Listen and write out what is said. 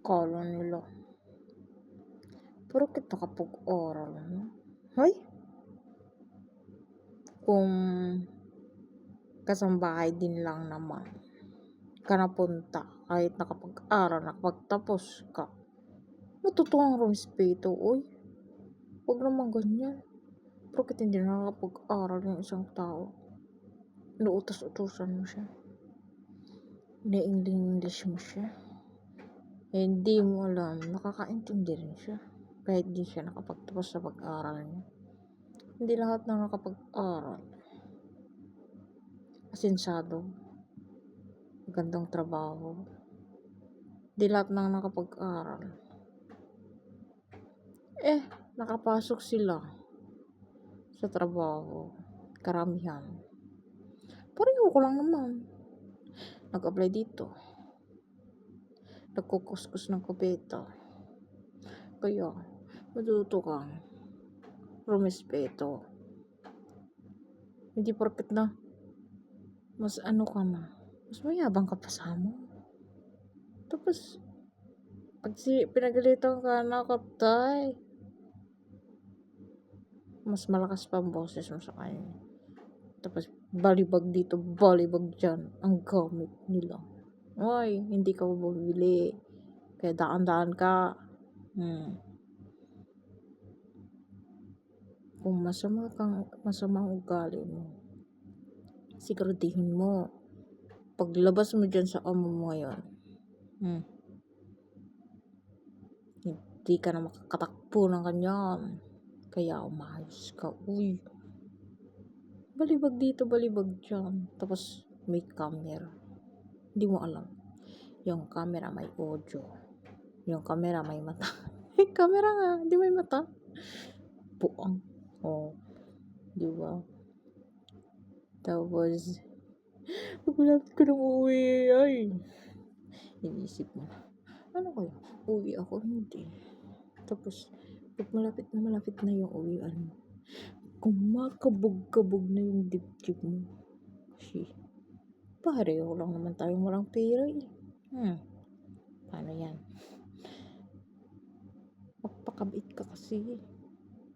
Kala nila. Pero kita nakapag-aral, no? Hoy! Kung kasambahay din lang naman ka napunta, kahit nakapag-aral, nakapagtapos ka, matutuwang rumispeto, uy. Huwag naman ganyan. Bakit hindi nakakapag-aral yung isang tao? Inuutos-utusan mo siya. Ini-English mo siya. Hindi mo alam, nakakaintindi rin siya. Kahit di siya nakapagtapos sa pag-aral niya. Hindi lahat na nakapag-aral asensado, magandang trabaho. Hindi lahat na nakapag-aral nakapasok sila sa trabaho. Karamihan. Pareho ko lang naman. Nag-apply dito. Nagkukuskus ng kubeta. Kaya, matuto kang rumispeto. Hindi porket na mas ano ka na, mas mayabang ka pa sa mo. Tapos, pag pinagalitan ka na kaptay, mas malakas pa ang boses mo sa kanya. Tapos, balibag dito, balibag dyan, ang gamit nila. Ay, hindi ka bumibili. Kaya daan-daan ka. Kung masamang ugali mo, siguraduhin mo, paglabas mo dyan sa amo mo ngayon, hindi ka na makakatakbo ng kanyan. Kaya umayos ka, uy. Balibag dito, balibag dyan. Tapos may camera. Hindi mo alam. Yung camera may audio. Yung camera may mata. Camera nga, hindi may mata. Buang. Di ba? Tapos, pag malapit ko nang uuwi, ay, iniisip mo na, ano kaya? Uwi ako? Hindi. Tapos, pag malapit na yung uwian mo, kumakabog-kabog na yung dibdib mo. Pareho lang naman tayong walang pera eh. Paano yan? Magpakabait ka kasi.